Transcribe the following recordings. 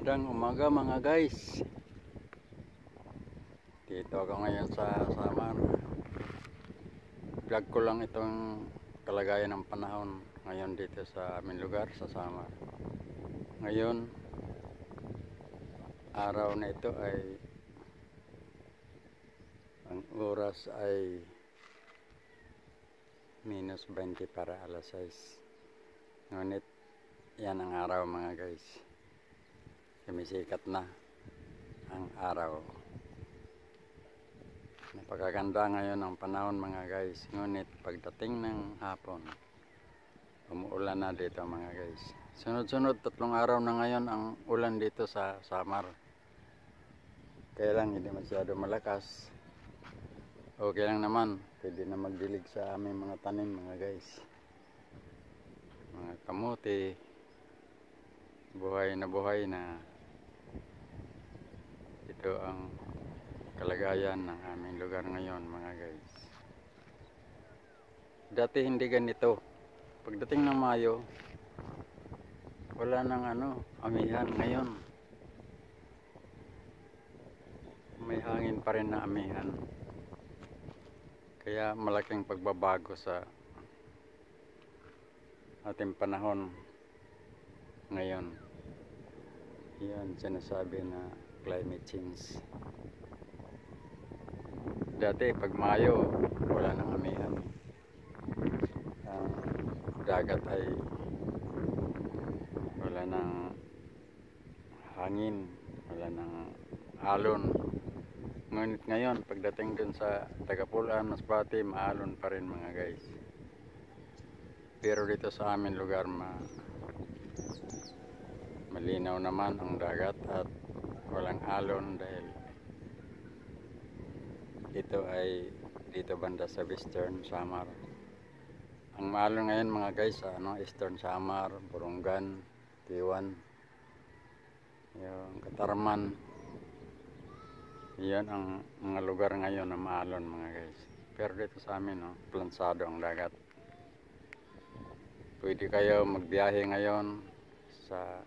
Magandang umaga mga guys. Dito ako ngayon sa Samar. Vlog ko lang itong kalagayan ng panahon ngayon dito sa aming lugar sa Samar. Ngayon, araw na ito ay ang oras ay -20 para alas 6. Ngunit yan ang araw mga guys. Sumisikat na ang araw. Napakaganda ngayon ang panahon mga guys. Ngunit pagdating ng hapon, umuulan na dito mga guys. Sunod-sunod 3 araw na ngayon ang ulan dito sa Samar. Kaya lang hindi masyado malakas. Okay lang naman. Pwede na magdilig sa aming mga tanim mga guys. Mga kamote. Buhay na. Ito ang kalagayan ng aming lugar ngayon mga guys. Dati hindi ganito. Pagdating ng Mayo, wala nang amihan. Ngayon may hangin pa rin na amihan. Kaya malaking pagbabago sa ating panahon ngayon. Yan sinasabi na climate change. Dati pag Mayo, wala nang amihan. Ang dagat ay wala nang hangin, wala nang alon. Ngunit ngayon, pagdating dun sa Tagapulaan, Masbate, maalon pa rin mga guys. Pero dito sa amin lugar, malinaw naman ang dagat at walang alon dahil ito ay dito banda sa Western Samar. Ang maalon ngayon mga guys sa Eastern Samar, Burungan, Tiwan, yung Katarman. Yan ang mga lugar ngayon na maalon mga guys. Pero dito sa amin plansado ang dagat. Pwede kayo magbiyahe ngayon sa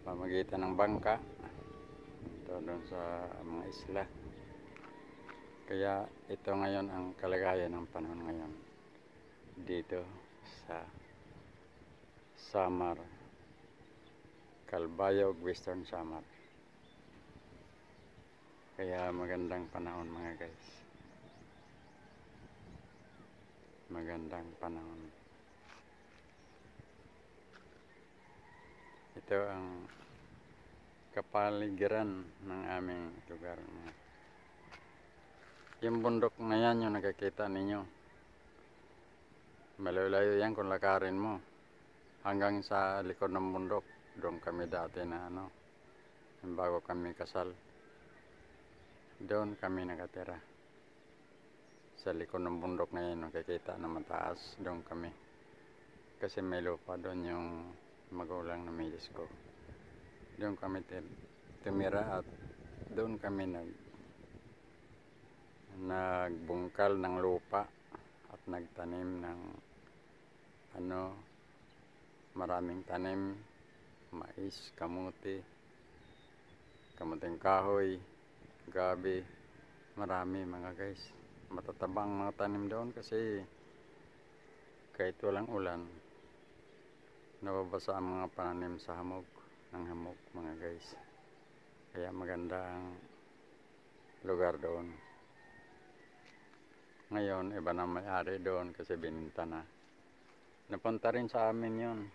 pamamagitan ng bangka doon sa mga isla. Kaya ito ngayon ang kalagayan ng panahon ngayon dito sa Samar, Calbayog, Western Samar. Kaya magandang panahon mga guys. Magandang panahon. Ito ang kapaligiran ng aming lugar. Yung bundok na yan yung nakikita ninyo. Malayo-layo yan kung lakarin mo. Hanggang sa likod ng bundok. Doon kami dati na bago kami kasal. Doon kami nakatira. Sa likod ng bundok na yan nakikita na mataas. Doon kami. Kasi may lupa doon yung magulang na milis ko. Doon kami tumira at doon kami nagbungkal ng lupa at nagtanim ng maraming tanim, mais, kamuting kahoy, gabi, marami mga guys. Matatabang mga tanim doon kasi kahit walang ulan nababasa ang mga pananim sa hamog mga guys. Kaya maganda ang lugar doon. Ngayon iba na may-ari doon kasi bininta na. Napunta rin sa amin yun,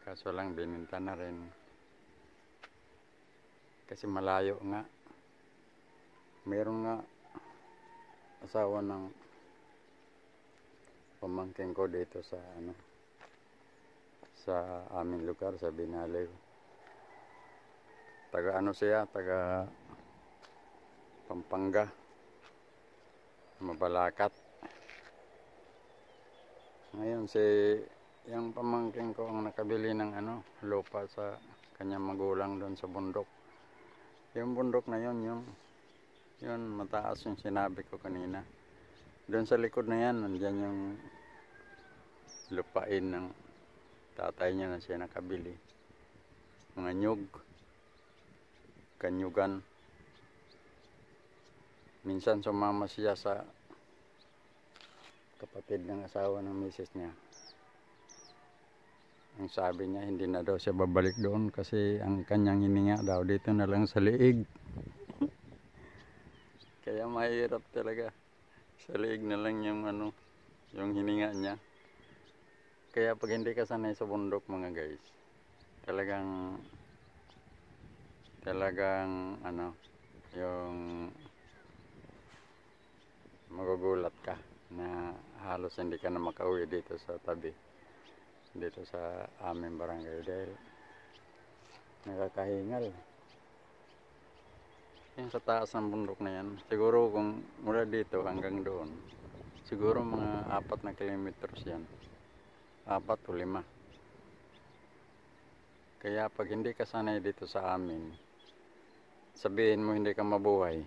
kaso lang bininta na rin kasi malayo nga. Meron nga asawa ng pamangkin ko dito sa sa aming lugar sa Binalew. Taga siya, taga Pampanga, Mabalacat. Ngayon yung pamangkin ko ang nakabili ng lupa sa kanyang magulang doon sa bundok. Yung bundok na yun mataas yung sinabi ko kanina. Doon sa likod na yan, nandiyan yung lupain ng tatay niya na siya nakabili. mga nyug, kanyugan. Minsan sumama siya sa kapatid ng asawa ng misis niya. Ang sabi niya, hindi na daw siya babalik doon kasi ang kanyang hininga daw dito na lang sa liig. Kaya mahirap talaga. Sa liig na lang yung yung hininga niya. Kaya pag hindi ka sanay sa bundok mga guys, talagang yung magugulat ka na halos hindi ka na makauwi dito sa tabi, dito sa aming barangay dahil nakakahingal. Yan sa taas ng bundok na yan, siguro kung mula dito hanggang doon, siguro mga 4 na kilometers yan, 4 o 5. Kaya pag hindi ka sanay dito sa amin, sabihin mo hindi ka mabuhay.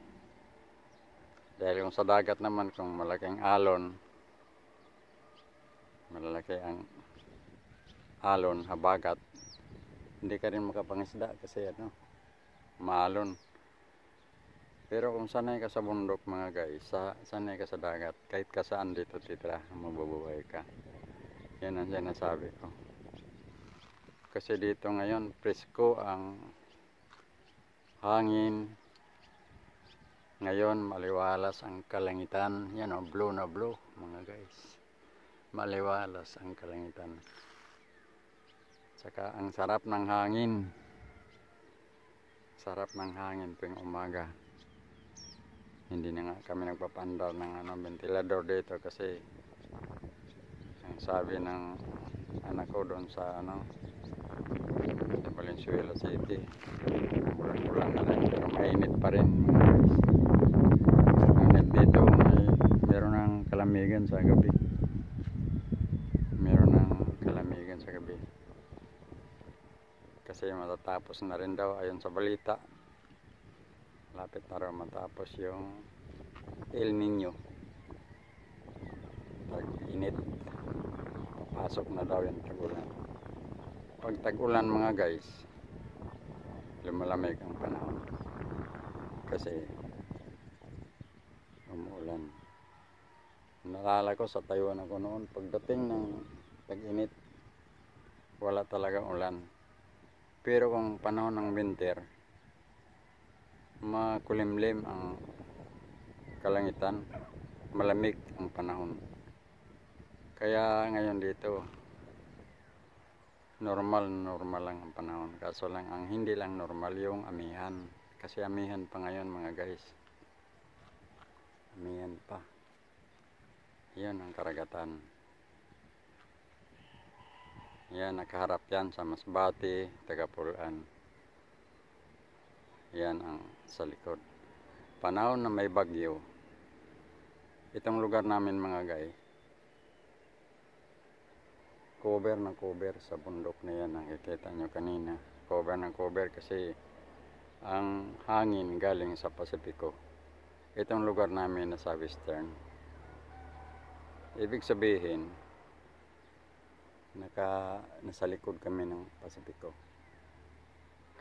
Dahil kung sa dagat naman, kung malaking alon, malalaki ang alon, habagat, hindi ka rin makapangisda kasi maalon. Pero kung sanay ka sa bundok mga guys, sanay ka sa dagat, kahit ka saan dito titira, mabubuhay ka. Yan ang sinasabi ko. Kasi dito ngayon, presko ang hangin. Ngayon, maliwalas ang kalangitan. Yan blue na blue mga guys. Maliwalas ang kalangitan. Saka ang sarap ng hangin. Sarap ng hangin tuwing umaga. Hindi na nga kami nagpapandar ng ventilador dito kasi ang sabi ng anak ko doon sa Valenzuela City, ulan na lang pero mainit pa rin mga guys. Ngunit dito meron ng kalamigan sa gabi. Meron ng kalamigan sa gabi. Kasi matatapos na rin daw ayon sa balita. Lapit na raw matapos yung El Nino. Tag-init. Pasok na daw yung tag-ulan. Pag tag-ulan mga guys, lumalamig ang panahon. Kasi umuulan. Naalala ko sa Taiwan ako noon, pagdating ng tag-init, wala talagang ulan. Pero kung panahon ng winter, makulimlim ang kalangitan, malamig ang panahon. Kaya ngayon dito, normal lang ang panahon. Kaso lang, ang hindi lang normal yung amihan. Kasi amihan pa ngayon mga guys. Amihan pa. Yan ang karagatan. Yan, nakaharap yan sa Masbate, Tagapulaan. Yan ang sa likod. Panahon na may bagyo. Itong lugar namin mga guys, cover na cover sa bundok na yan. Nakikita nyo kanina. Cover na cover kasi ang hangin galing sa Pasipiko. Itong lugar namin na sa western. Ibig sabihin, nasa likod kami ng Pasipiko.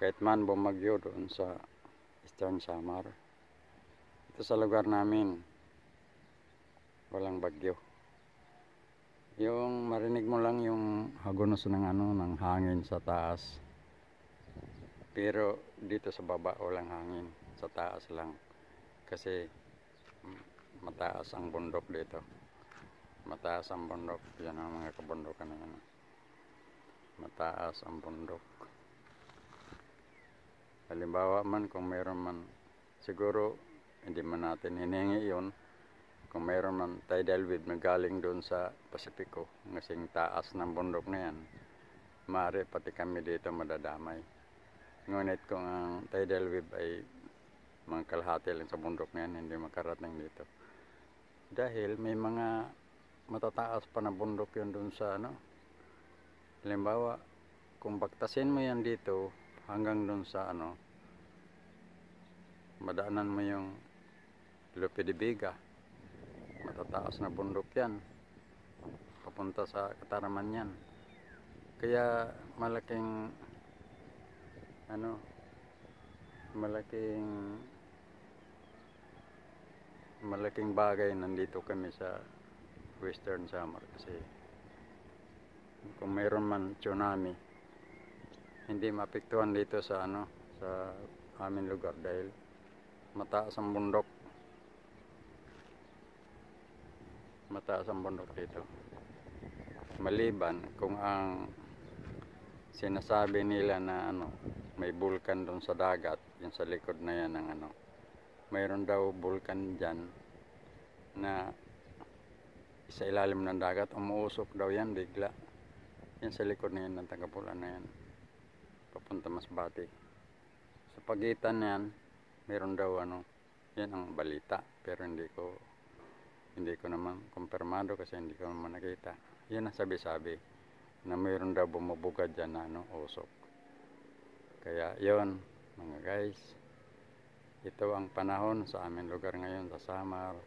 Kahit man bumagyo doon sa Eastern Samar, ito sa lugar namin, walang bagyo. Yung marinig mo lang yung hagunos ng hangin sa taas. Pero dito sa baba walang hangin, sa taas lang. Kasi mataas ang bundok dito. Mataas ang bundok. Yan ang mga kabundokan na yan. Mataas ang bundok. Halimbawa man kung mayroon man, siguro hindi man natin hiningi yun. Kung mayroon man tidal wave na galing doon sa Pasipiko, ngasing taas ng bundok na yan, maaari pati kami dito madadamay. Ngunit kung ang tidal wave ay mga kalahati lang sa bundok na yan, hindi makarating dito. Dahil may mga matataas pa na bundok yun doon sa halimbawa, kung baktasin mo yan dito hanggang doon sa madaanan mo yung Lope de Vega, matataas na bundok yan, papunta sa Kataraman yan. Kaya malaking ano, malaking bagay nandito kami sa Western Samar kasi kung mayroon man tsunami hindi maapektuhan dito sa sa aming lugar dahil mataas ang bundok dito, maliban kung ang sinasabi nila na may bulkan doon sa dagat, yung sa likod na yan ng mayroon daw bulkan dyan na sa ilalim ng dagat, umuusok daw yan bigla. Yan sa likod na yan ng Tagapulan na yan, papunta Masbate. Sa pagitan na yan, mayroon daw yan ang balita, pero hindi ko naman kumpirmado kasi hindi ko naman nakita. Yan ang sabi-sabi na mayroon daw bumubugad dyan na usok. Kaya yon mga guys, ito ang panahon sa aming lugar ngayon sa Samar.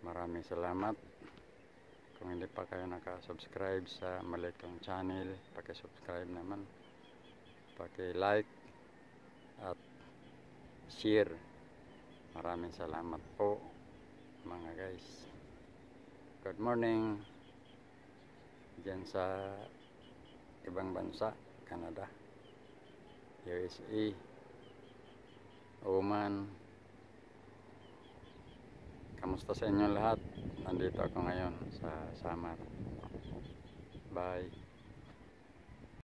Maraming salamat. Kung hindi pa kayo nakasubscribe sa maliit kong channel, paki-subscribe naman, paki-like at share. Maraming salamat po mga guys. Good morning dyan sa ibang bansa, Canada, USA, Oman. Kamusta sa inyo lahat? Nandito ako ngayon sa Samar. Bye.